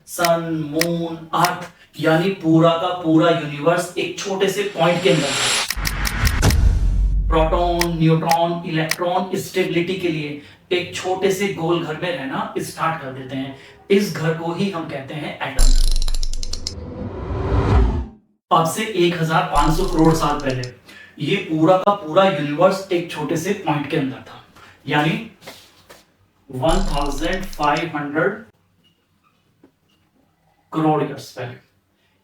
सन, moon, अर्थ, यानी पूरा का पूरा यूनिवर्स एक छोटे से पॉइंट के अंदर है। प्रोटॉन, न्यूट्रॉन, इलेक्ट्रॉन स्टेबिलिटी के लिए एक छोटे से गोल घर में रहना स्टार्ट कर देते हैं। इस घर को ही हम कहते हैं एटम। अब से 1500 करोड़ साल पहले ये पूरा का पूरा यूनिवर्स एक छोटे से पॉइंट के अंदर था, यानी 1500 करोड़ ईयर्स पहले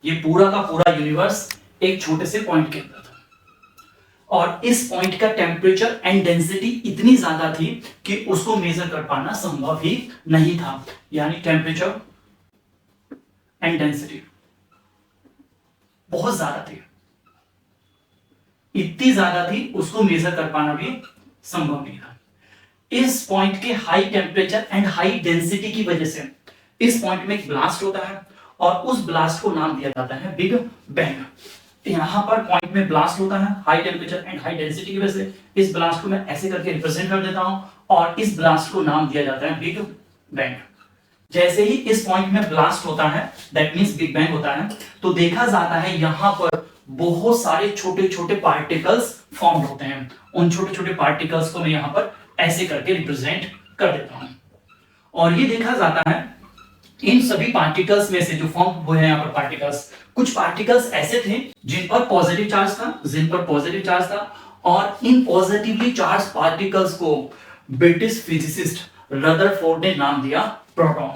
ये पूरा का पूरा यूनिवर्स एक छोटे से पॉइंट के अंदर था। और इस पॉइंट का टेम्परेचर एंड डेंसिटी इतनी ज्यादा थी कि उसको मेजर कर पाना संभव ही नहीं था, यानी टेम्परेचर एंड डेंसिटी बहुत ज्यादा थी, इतनी ज्यादा थी उसको मेजर कर पाना भी संभव नहीं था। इस पॉइंट के high temperature and high density की वजह से इस पॉइंट में एक ब्लास्ट होता है और उस ब्लास्ट को नाम दिया जाता है बिग बैंग। यहां पर पॉइंट में ब्लास्ट होता है high temperature and high density की वजह से। इस ब्लास्ट को मैं ऐसे करके रिप्रेजेंट कर देता हूं और इस ब्लास्ट को नाम दिया जाता है बिग बैंग। जैसे ही इस पॉइंट में ब्लास्ट होता है, दैट मींस बिग बैंग होता है, तो देखा जाता है यहां पर बहुत सारे छोटे छोटे पार्टिकल्स फॉर्म होते हैं। उन छोटे छोटे पार्टिकल्स को मैं यहां पर ऐसे करके रिप्रेजेंट कर देता हूं और ये देखा जाता है इन सभी पार्टिकल्स में से जो फॉर्म हुए हैं यहां पर पार्टिकल्स, कुछ पार्टिकल्स ऐसे थे जिन पर पॉजिटिव चार्ज था और इन पॉजिटिवली चार्ज पार्टिकल्स को ब्रिटिश फिजिसिस्ट रदरफोर्ड ने नाम दिया प्रोटॉन।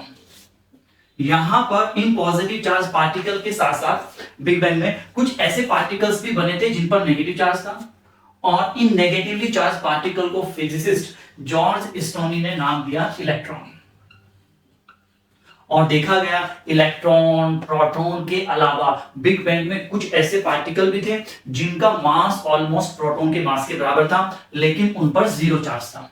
यहां पर इन पॉजिटिव चार्ज पार्टिकल के साथ साथ बिग बैंग में कुछ ऐसे पार्टिकल्स भी बने थे जिन पर नेगेटिव चार्ज था और इन नेगेटिवली चार्ज पार्टिकल को फिजिसिस्ट जॉर्ज स्टोनी ने नाम दिया इलेक्ट्रॉन। और देखा गया इलेक्ट्रॉन, प्रोटॉन के अलावा बिग बैंग में कुछ ऐसे पार्टिकल भी थे जिनका मास ऑलमोस्ट प्रोटॉन के मास के बराबर था, लेकिन उन पर जीरो चार्ज था।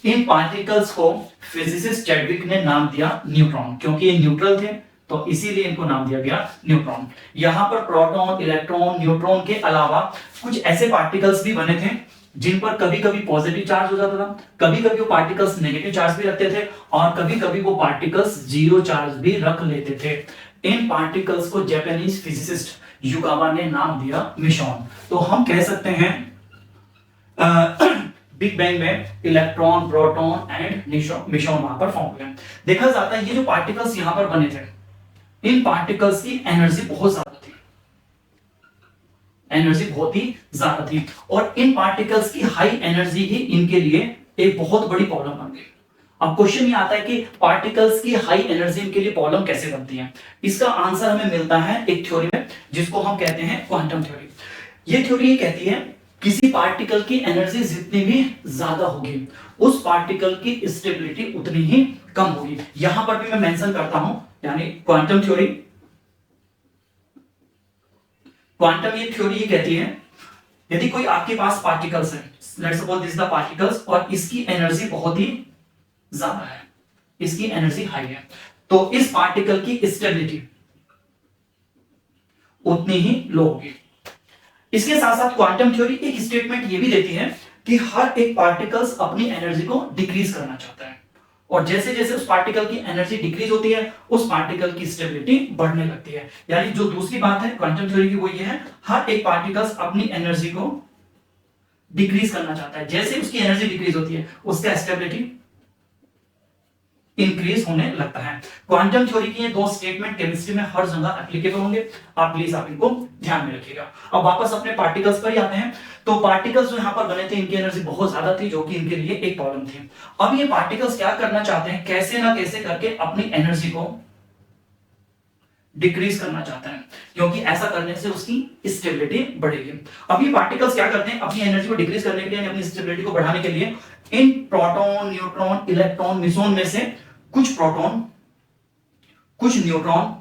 इन पार्टिकल्स को फिजिसिस्ट चैडविक ने नाम दिया न्यूट्रॉन, क्योंकि ये न्यूट्रल थे तो इसीलिए इनको नाम दिया गया न्यूट्रॉन। यहां पर प्रोटॉन, इलेक्ट्रॉन, न्यूट्रॉन के अलावा कुछ ऐसे पार्टिकल्स भी बने थे जिन पर कभी कभी पॉजिटिव चार्ज हो जाता था, कभी कभी वो पार्टिकल्स नेगेटिव चार्ज भी रखते थे और कभी कभी वो पार्टिकल्स जीरो चार्ज भी रख लेते थे। इन पार्टिकल्स को जापानीज फिजिसिस्ट युगावा ने नाम दिया मिशॉन। तो हम कह सकते हैं बिग बैंग में इलेक्ट्रॉन, प्रोटॉन एंड मिशॉन वहां पर फॉर्म हुए। देखा जाता है ये जो पार्टिकल्स यहां पर बने थे, इन पार्टिकल्स की एनर्जी बहुत ज्यादा थी और इन पार्टिकल्स की हाई एनर्जी ही इनके लिए एक बहुत बड़ी प्रॉब्लम बन गई। अब क्वेश्चन ये आता है कि पार्टिकल्स की हाई एनर्जी इनके लिए प्रॉब्लम कैसे बनती है। इसका आंसर हमें मिलता है एक थ्योरी में जिसको हम कहते हैं क्वांटम थ्योरी। ये थ्योरी ये कहती है किसी पार्टिकल की एनर्जी जितनी भी ज्यादा होगी उस पार्टिकल की स्टेबिलिटी उतनी ही कम होगी। यहां पर भी मैं मेंशन करता हूं, यानी क्वांटम थ्योरी, क्वांटम ये थ्योरी ये कहती है यदि कोई आपके पास पार्टिकल्स है, let's suppose this the particles, और इसकी एनर्जी बहुत ही ज्यादा है, इसकी एनर्जी हाई है, तो इस पार्टिकल की स्टेबिलिटी उतनी ही लो होगी। इसके साथ साथ क्वांटम थ्योरी एक स्टेटमेंट ये भी देती है कि हर एक पार्टिकल्स अपनी एनर्जी को डिक्रीज करना चाहता है और जैसे जैसे उस पार्टिकल की एनर्जी डिक्रीज होती है उस पार्टिकल की स्टेबिलिटी बढ़ने लगती है। यानी जो दूसरी बात है क्वांटम थ्योरी की वो ये है हर एक पार्टिकल्स अपनी एनर्जी को डिक्रीज करना चाहता है, जैसे उसकी एनर्जी डिक्रीज होती है उसका स्टेबिलिटी इंक्रीज होने लगता है। क्वांटम थ्योरी की ये दो स्टेटमेंट केमिस्ट्री में हर जगह एप्लीकेबल होंगे, आप प्लीज आप इनको ध्यान में रखिएगा। अब वापस अपने पार्टिकल्स पर ही आते हैं। तो पार्टिकल्स जो यहां पर बने थे इनकी एनर्जी बहुत ज्यादा थी जो कि इनके लिए एक प्रॉब्लम थी। अब ये पार्टिकल्स क्या करना चाहते हैं, कैसे ना कैसे करके अपनी एनर्जी को डिक्रीज करना चाहता है, क्योंकि ऐसा करने से उसकी स्टेबिलिटी बढ़ेगी। अब ये पार्टिकल्स क्या करते हैं अपनी एनर्जी को डिक्रीज करने के लिए, अपनी स्टेबिलिटी को बढ़ाने के लिए इन प्रोटॉन, न्यूट्रॉन, इलेक्ट्रॉन, मिसोन में से कुछ प्रोटॉन, कुछ न्यूट्रॉन,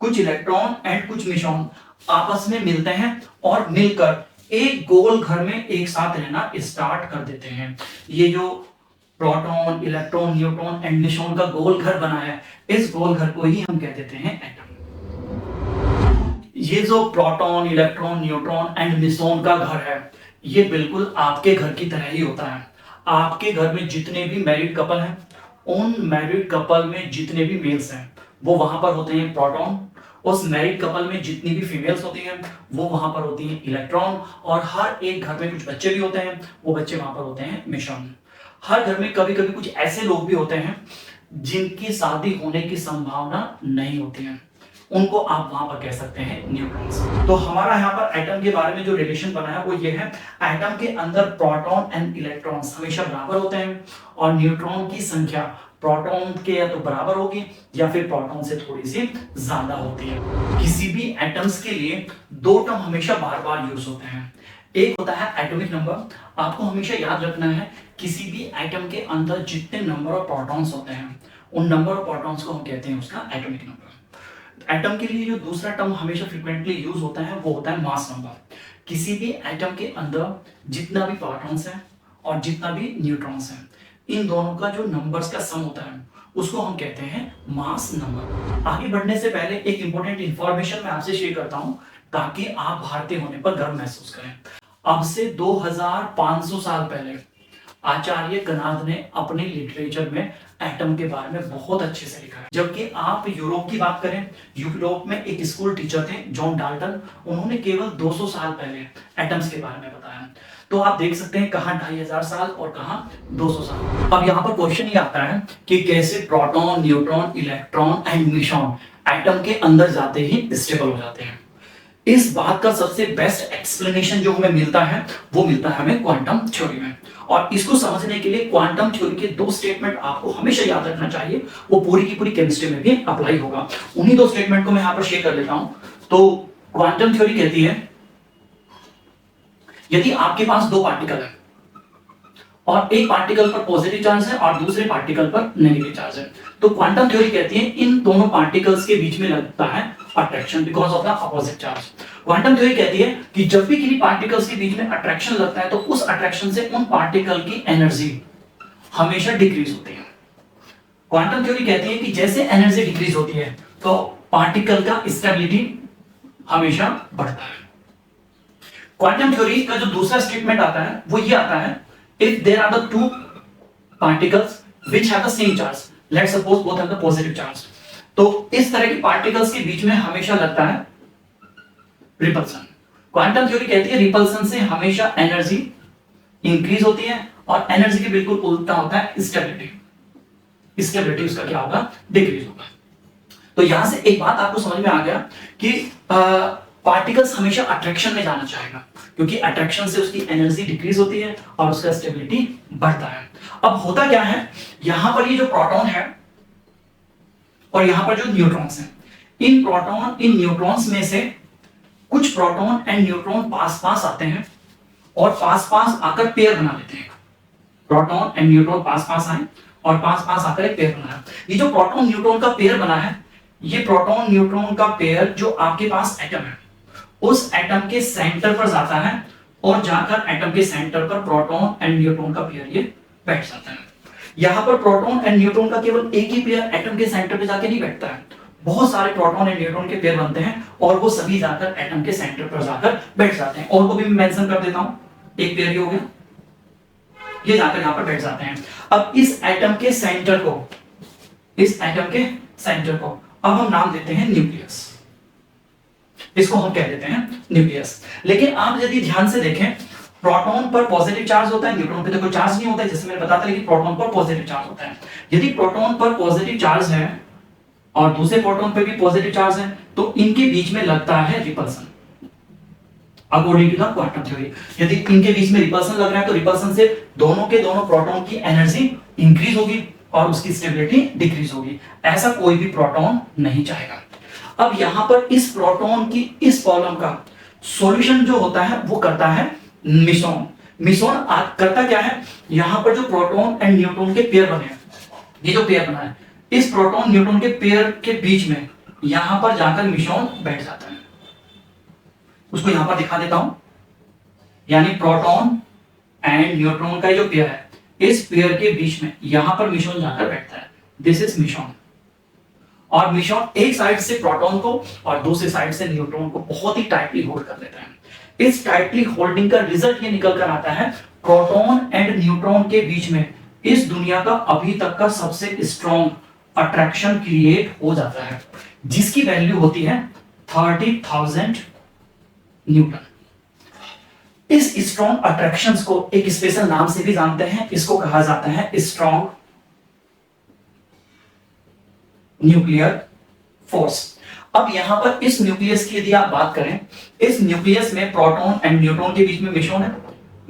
कुछ इलेक्ट्रॉन एंड कुछ मिसोन आपस में मिलते हैं और मिलकर एक गोल घर में एक साथ रहना स्टार्ट कर देते हैं। ये जो proton, electron, neutron and mission का गोल घर बना है, इस गोल घर को ही हम कह देते हैं एटम। ये जो proton, electron, neutron and mission का घर है ये बिल्कुल आपके घर की तरह ही होता है। आपके घर में जितने भी मैरिड कपल हैं उन मैरिड कपल में जितने भी मेल्स हैं वो वहां पर होते हैं प्रोटॉन, उस मैरिड कपल में जितनी भी फीमेल्स होती हैं वो वहां पर होती हैं इलेक्ट्रॉन, और हर एक घर में कुछ बच्चे भी होते हैं, वो बच्चे वहां पर होते हैं मिशन। हर घर में कभी कभी कुछ ऐसे लोग भी होते हैं जिनकी शादी होने की संभावना नहीं होती है, उनको आप वहां पर कह सकते हैं न्यूट्रॉन्स। तो हमारा यहाँ पर एटम के बारे में जो रिलेशन बना है वो ये है, एटम के अंदर प्रोटॉन एंड इलेक्ट्रॉन्स हमेशा बराबर होते हैं, और न्यूट्रॉन की संख्या प्रोटॉन के या तो बराबर होगी या फिर प्रोटॉन से थोड़ी सी ज्यादा होती है। किसी भी एटम्स के लिए दो टर्म हमेशा बार बार यूज होते हैं, एक होता है एटॉमिक नंबर, आपको हमेशा याद रखना है किसी भी एटम के अंदर जितने नंबर ऑफ प्रोटॉन्स होते हैं उन नंबर ऑफ प्रोटॉन्स को हम कहते हैं उसका एटॉमिक नंबर। एटम के लिए जो दूसरा टर्म हमेशा फ्रीक्वेंटली यूज होता है वो होता है मास नंबर। किसी भी एटम के अंदर जितना भी प्रोटॉन्स है और जितना भी न्यूट्रॉन्स है, इन दोनों का जो नंबर्स का सम होता है उसको हम कहते हैं मास नंबर। आगे बढ़ने से पहले एक इंपॉर्टेंट इंफॉर्मेशन मैं आपसे शेयर करता हूं ताकि आप भारतीय होने पर गर्व महसूस करें। अब से 2500 साल पहले आचार्य गणाद ने अपने लिटरेचर में एटम के बारे में बहुत अच्छे से लिखा है। जबकि आप यूरोप की बात करें, यूरोप में एक स्कूल टीचर थे जॉन डाल्टन, उन्होंने केवल 200 साल पहले एटम्स के बारे में बताया। तो आप देख सकते हैं कहां 2500 साल और कहां 200 साल। अब यहां पर क्वेश्चन ये आता है कि कैसे proton, neutron, electron and mission atom के अंदर जाते ही स्टेबल हो जाते हैं। इस बात का सबसे बेस्ट एक्सप्लेनेशन जो हमें मिलता है वो मिलता है हमें क्वांटम थ्योरी में। और इसको समझने के लिए क्वांटम थ्योरी के दो स्टेटमेंट आपको हमेशा याद रखना चाहिए, वो पूरी की पूरी केमिस्ट्री में भी अप्लाई होगा। उन्हीं दो स्टेटमेंट को मैं यहां पर शेयर कर लेता हूं। तो क्वांटम थ्योरी कहती है यदि आपके पास दो पार्टिकल है और एक पार्टिकल पर पॉजिटिव चार्ज है और दूसरे पार्टिकल पर नेगेटिव चार्ज है, तो क्वांटम थ्योरी कहती है इन दोनों पार्टिकल्स के बीच में लगता है attraction because of the opposite charge. Quantum theory कहती है कि जब भी किसी पार्टिकल्स के बीच में अट्रैक्शन लगता है तो उस अट्रैक्शन से उन पार्टिकल की एनर्जी हमेशा डिक्रीज होती है। क्वांटम थ्योरी कहती है कि जैसे एनर्जी डिक्रीज होती है तो पार्टिकल का स्टेबिलिटी हमेशा बढ़ता है। क्वांटम थ्योरी का जो दूसरा स्टेटमेंट आता है वो ये आता है, if there are the two particles which have the same charge, let's suppose both have the positive charge, तो इस तरह की पार्टिकल्स के बीच में हमेशा लगता है रिपल्सन। क्वांटम थ्योरी कहती है रिपल्सन से हमेशा एनर्जी इंक्रीज होती है और एनर्जी के बिल्कुल उल्टा होता है स्टेबिलिटी। स्टेबिलिटी उसका क्या होगा, डिक्रीज होगा। तो यहां से एक बात आपको समझ में आ गया कि पार्टिकल्स हमेशा अट्रैक्शन में जाना चाहेगा क्योंकि अट्रैक्शन से उसकी एनर्जी डिक्रीज होती है और उसका स्टेबिलिटी बढ़ता है। अब होता क्या है, यहां पर ये जो प्रोटॉन है और यहां पर जो न्यूट्रॉन्स हैं, इन प्रोटॉन इन न्यूट्रॉन्स में से कुछ प्रोटॉन एंड न्यूट्रॉन पास पास आते हैं और पास पास आकर पेयर बना लेते हैं। प्रोटॉन एंड न्यूट्रॉन पास पास आए और पास पास आकर एक पेयर बनाया। ये जो प्रोटॉन न्यूट्रॉन का पेयर बना है, ये प्रोटॉन न्यूट्रॉन का पेयर जो आपके पास एटम है उस एटम के सेंटर पर जाता है और जाकर एटम के सेंटर पर प्रोटॉन एंड न्यूट्रॉन का पेयर ये बैठ जाता है। यहां पर प्रोटॉन एंड न्यूट्रॉन का केवल एक ही पेयर एटम के सेंटर पे जाके नहीं बैठता है, बहुत सारे प्रोटॉन एंड न्यूट्रॉन के पेयर बनते हैं और वो सभी जाकर एटम के सेंटर पर जाकर बैठ जाते हैं। और को भी मैं मेंशन कर देता हूं, एक पेयर हो गया, ये जाकर यहां पर बैठ जाते हैं। अब इस एटम के सेंटर को, इस एटम के सेंटर को अब हम नाम देते हैं न्यूक्लियस। इसको हम कह देते हैं न्यूक्लियस। लेकिन आप यदि ध्यान से देखें, प्रोटॉन पर पॉजिटिव चार्ज होता है, न्यूट्रॉन पे तो कोई चार्ज नहीं होता है, जैसे मैंने बताया था, लेकिन प्रोटॉन पर पॉजिटिव चार्ज होता है। यदि प्रोटॉन पर पॉजिटिव चार्ज है और दूसरे प्रोटॉन पे भी पॉजिटिव चार्ज है तो इनके बीच में लगता है repulsion according to the quantum theory. यदि इनके बीच में रिपल्सन लग रहा है तो रिपल्सन से दोनों के दोनों प्रोटॉन की एनर्जी इंक्रीज होगी और उसकी स्टेबिलिटी डिक्रीज होगी। ऐसा कोई भी प्रोटॉन नहीं चाहेगा। अब यहां पर इस प्रोटॉन की इस प्रॉब्लम का सॉल्यूशन जो होता है वो करता है मिसोन। मिसोन करता क्या है, यहां पर जो प्रोटॉन एंड न्यूट्रॉन के पेयर बने हैं, ये जो पेयर बना है, इस प्रोटॉन न्यूट्रॉन के पेयर के बीच में यहां पर जाकर मिसोन बैठ जाता है। उसको यहां पर दिखा देता हूं, यानी प्रोटॉन एंड न्यूट्रॉन का जो पेयर है, इस पेयर के बीच में यहां पर मिसोन जाकर बैठता है। This is mission. और मिसोन एक साइड से प्रोटॉन को और दूसरी साइड से न्यूट्रॉन को बहुत ही टाइटली होल्ड कर लेता है। इस टाइटली होल्डिंग का रिजल्ट ये निकल कर आता है, प्रोटॉन एंड न्यूट्रॉन के बीच में इस दुनिया का अभी तक का सबसे स्ट्रॉन्ग अट्रैक्शन क्रिएट हो जाता है, जिसकी वैल्यू होती है 30,000 न्यूटन। इस स्ट्रॉन्ग अट्रैक्शंस को एक स्पेशल नाम से भी जानते हैं, इसको कहा जाता है स्ट्रॉन्ग न्यूक्लियर फोर्स। अब यहां पर इस न्यूक्लियस की यदि आप बात करें, इस न्यूक्लियस में प्रोटॉन एंड न्यूट्रॉन के बीच में मिश्रण है।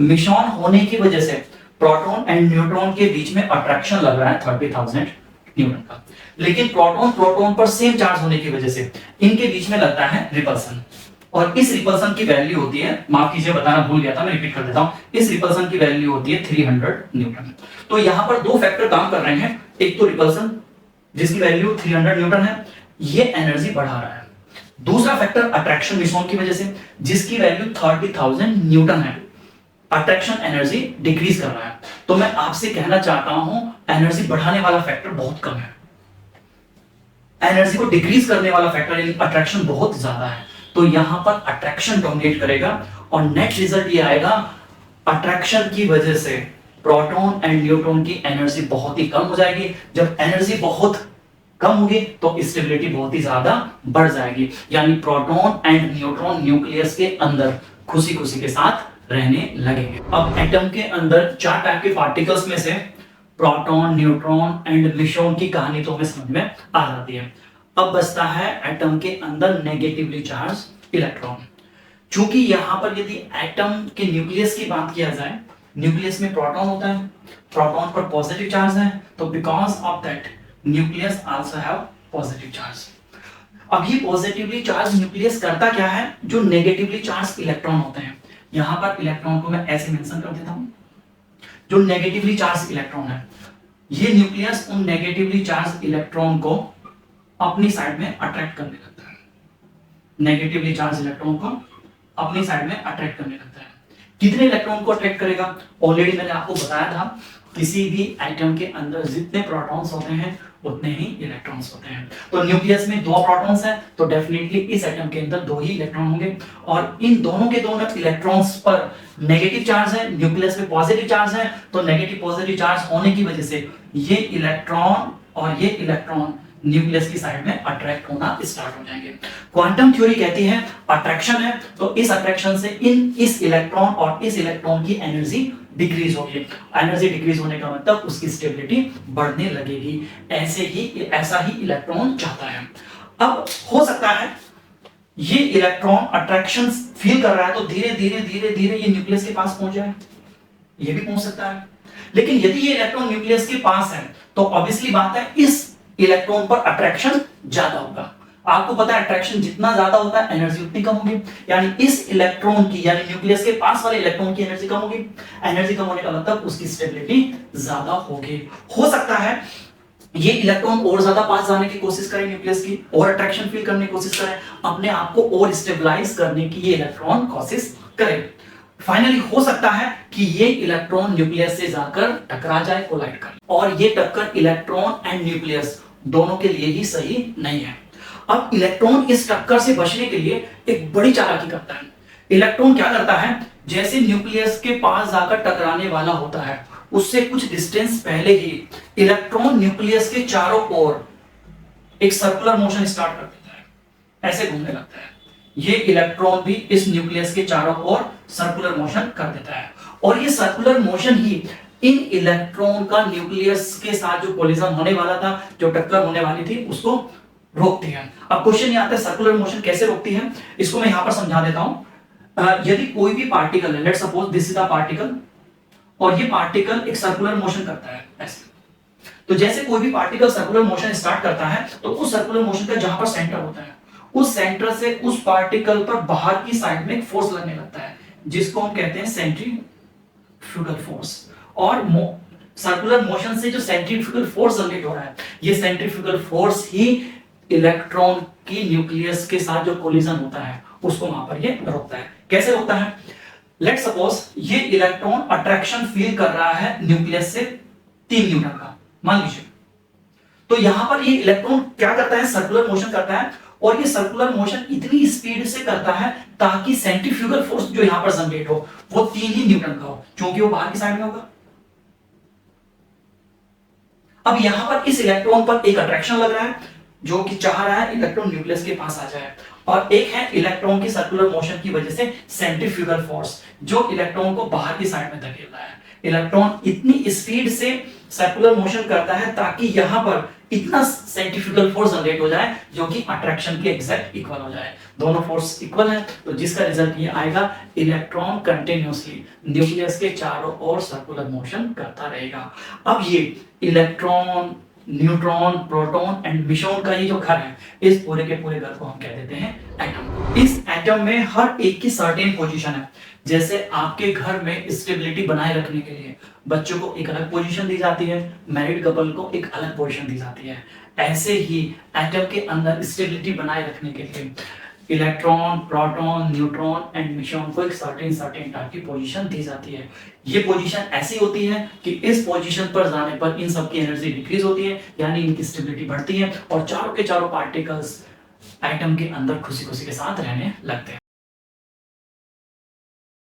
मिश्रण होने की वजह से प्रोटॉन एंड न्यूट्रॉन के बीच में अट्रैक्शन लग रहा है 30,000 न्यूटन का, लेकिन प्रोटॉन प्रोटॉन पर सेम चार्ज होने की वजह से इनके बीच में लगता है रिपल्सन, और इस रिपल्सन की वैल्यू होती है, माफ कीजिए बताना भूल गया था, मैं रिपीट कर देता हूं, इस रिपल्सन की वैल्यू होती है 300 न्यूटन। तो यहां पर दो फैक्टर काम कर रहे हैं, एक तो रिपल्सन जिसकी वैल्यू 300 न्यूटन है, ये एनर्जी बढ़ा रहा है। दूसरा फैक्टर अट्रैक्शन मिश्रण की वजह से, जिसकी वैल्यू 30,000 न्यूटन है, अट्रैक्शन एनर्जी डिक्रीज कर रहा है। तो मैं आपसे कहना चाहता हूं एनर्जी बढ़ाने वाला फैक्टर बहुत कम है, एनर्जी को डिक्रीज करने वाला फैक्टर यानी अट्रैक्शन बहुत ज्यादा है। तो यहां पर अट्रैक्शन डोमिनेट करेगा और नेट रिजल्ट ये आएगा, अट्रैक्शन की वजह से प्रोटॉन एंड न्यूट्रॉन की एनर्जी बहुत ही कम हो जाएगी। जब एनर्जी बहुत कम होगी तो स्टेबिलिटी बहुत ही ज्यादा बढ़ जाएगी, यानी प्रोटॉन एंड न्यूट्रॉन न्यूक्लियस के अंदर खुशी खुशी के साथ रहने लगेंगे। अब एटम के अंदर 4 टाइप के पार्टिकल्स में से प्रोटॉन, न्यूट्रॉन एंड मिश्रण की कहानी तो हमें समझ में आ जाती है। अब बचता है एटम के अंदर नेगेटिवली चार्ज इलेक्ट्रॉन। चूंकि यहां पर यदि एटम के न्यूक्लियस की बात किया जाए, न्यूक्लियस में प्रोटॉन होता है, प्रोटॉन पर पॉजिटिव चार्ज है, तो because of that nucleus also have positive charge. अभी पॉजिटिवली चार्ज न्यूक्लियस करता क्या है, जो नेगेटिवली चार्ज इलेक्ट्रॉन होते हैं, यहां पर इलेक्ट्रॉन को मैं ऐसे मेंशन कर देता हूं, जो नेगेटिवली चार्ज इलेक्ट्रॉन है, ये न्यूक्लियस उन नेगेटिवली चार्ज इलेक्ट्रॉन को अपनी साइड में अट्रैक्ट करने लगता है, नेगेटिवली चार्ज इलेक्ट्रॉन को अपनी साइड में अट्रैक्ट करने लगता है। कितने इलेक्ट्रॉन को अट्रैक्ट करेगा, ऑलरेडी मैंने आपको बताया था, किसी भी एटम के अंदर जितने प्रोटॉन्स होते हैं उतने ही इलेक्ट्रॉन्स होते हैं। तो न्यूक्लियस में 2 प्रोटॉन्स हैं, तो डेफिनेटली इस एटम के अंदर 2 ही इलेक्ट्रॉन होंगे, और इन दोनों के दोनों इलेक्ट्रॉन्स पर नेगेटिव चार्ज है, न्यूक्लियस में पॉजिटिव चार्ज है, तो नेगेटिव पॉजिटिव चार्ज होने की वजह से ये इलेक्ट्रॉन और ये इलेक्ट्रॉन न्यूक्लियस की साइड में अट्रैक्ट होना स्टार्ट हो जाएंगे। क्वांटम थ्योरी कहती है अट्रैक्शन है, तो इस अट्रैक्शन से इस इलेक्ट्रॉन और इस इलेक्ट्रॉन की एनर्जी डिक्रीज होगी। एनर्जी डिक्रीज होने का मतलब उसकी स्टेबिलिटी बढ़ने लगेगी। ऐसा ही इलेक्ट्रॉन चाहता है। अब हो सकता है ये इलेक्ट्रॉन अट्रैक्शन फील कर रहा है, तो धीरे धीरे धीरे धीरे ये न्यूक्लियस के पास पहुंच जाए, ये भी पहुंच सकता है। लेकिन यदि ये इलेक्ट्रॉन न्यूक्लियस के पास है, तो ऑब्वियसली बात है इस इलेक्ट्रॉन पर अट्रैक्शन ज्यादा होगा। आपको पता है अट्रैक्शन जितना ज्यादा होता है एनर्जी उतनी कम होगी, यानी इस इलेक्ट्रॉन की, यानी न्यूक्लियस के पास वाले इलेक्ट्रॉन की एनर्जी कम होगी। एनर्जी कम होने का मतलब उसकी स्टेबिलिटी ज्यादा होगी। हो सकता है ये इलेक्ट्रॉन और ज्यादा पास जाने की कोशिश करे न्यूक्लियस की, और अट्रैक्शन फील करने की कोशिश करे, अपने आप को और स्टेबलाइज करने की ये इलेक्ट्रॉन कोशिश करे। फाइनली हो सकता है कि ये इलेक्ट्रॉन न्यूक्लियस से जाकर टकरा जाए, कोलाइड कर, और ये टक्कर इलेक्ट्रॉन एंड न्यूक्लियस दोनों के लिए ही सही नहीं है। अब इलेक्ट्रॉन इस टक्कर से बचने के लिए एक बड़ी चालाकी करता है। इलेक्ट्रॉन क्या करता है, जैसे न्यूक्लियस के पास जाकर टकराने वाला होता है, उससे कुछ डिस्टेंस पहले ही इलेक्ट्रॉन न्यूक्लियस के चारों ओर एक सर्कुलर मोशन स्टार्ट कर देता है, ऐसे घूमने लगता है। ये इलेक्ट्रॉन भी इस न्यूक्लियस के चारों ओर सर्कुलर मोशन कर देता है, और ये सर्कुलर मोशन ही इन इलेक्ट्रॉन का न्यूक्लियस के साथ जो कोलिजन होने वाला था, जो टक्कर होने वाली थी, उसको रोकती है। अब क्वेश्चन ये आता है सर्कुलर मोशन कैसे रोकती है, इसको मैं यहां पर समझा देता हूं। यदि कोई भी पार्टिकल है, let's suppose this is a particle, और ये पार्टिकल एक सर्कुलर मोशन करता है ऐसे, तो जैसे कोई भी पार्टिकल सर्कुलर मोशन स्टार्ट करता है, तो उस सर्कुलर मोशन का जहां पर सेंटर होता है, उस सेंटर से उस पार्टिकल पर बाहर की साइड में एक फोर्स लगने लगता है, जिसको हम कहते हैं सेंट्रीफ्यूगल फोर्स। और सर्कुलर मोशन से जो सेंट्रीफ्यूगल फोर्स जनरेट हो रहा है, ये सेंट्रीफ्यूगल फोर्स ही इलेक्ट्रॉन की न्यूक्लियस के साथ जो कोलिजन होता है उसको वहां पर ये रोकता है। कैसे रोकता है, लेट्स सपोज ये इलेक्ट्रॉन अट्रैक्शन फील कर रहा है न्यूक्लियस से 3 न्यूटन का, मान लीजिए, तो यहां पर ये इलेक्ट्रॉन क्या करता है, सर्कुलर मोशन करता है, और ये सर्कुलर मोशन इतनी स्पीड से करता है ताकि सेंट्रीफ्यूगल फोर्स जो यहां पर जनरेट हो वो 3 ही न्यूटन का हो, क्योंकि वो बाहर की साइड में होगा। अब यहां पर इस इलेक्ट्रॉन पर एक अट्रैक्शन लग रहा है जो कि चाह रहा है इलेक्ट्रॉन न्यूक्लियस के पास आ जाए, और एक है इलेक्ट्रॉन की सर्कुलर मोशन की वजह से सेंट्रीफ्यूगल फोर्स जो इलेक्ट्रॉन को बाहर की साइड में धकेल रहा है। इलेक्ट्रॉन इतनी स्पीड से सर्कुलर मोशन करता है ताकि यहां पर इतना सेंट्रीफ्यूगल फोर्स जनरेट हो जाए जो कि अट्रैक्शन के एग्जैक्ट इक्वल हो जाए। दोनों फोर्स इक्वल है तो जिसका रिजल्ट ये आएगा, इलेक्ट्रॉन कंटिन्यूअसली न्यूक्लियस के चारों ओर सर्कुलर मोशन करता रहेगा। अब ये electron, neutron, proton and Michonne का ये जो घर है, इस पूरे के पूरे घर को हम कह देते हैं एटम। इस एटम में हर एक की सर्टेन पोजीशन है। जैसे आपके घर में स्टेबिलिटी बनाए रखने के लिए बच्चों को एक अलग पोजीशन दी जाती है, मैरिड कपल को एक अलग पोजीशन दी जाती है, ऐसे ही एटम के अंदर स्टेबिलिटी बनाए रखने के लिए electron, proton, neutron and Michonne को एक सर्टेन टाइप की पोजीशन दी जाती है। ये पोजीशन ऐसी होती है कि इस पोजीशन पर जाने पर इन सब की एनर्जी डिक्रीज होती है, यानी इनकी स्टेबिलिटी बढ़ती है और चारों के चारों पार्टिकल्स एटम के अंदर खुशी खुशी के साथ रहने लगते हैं।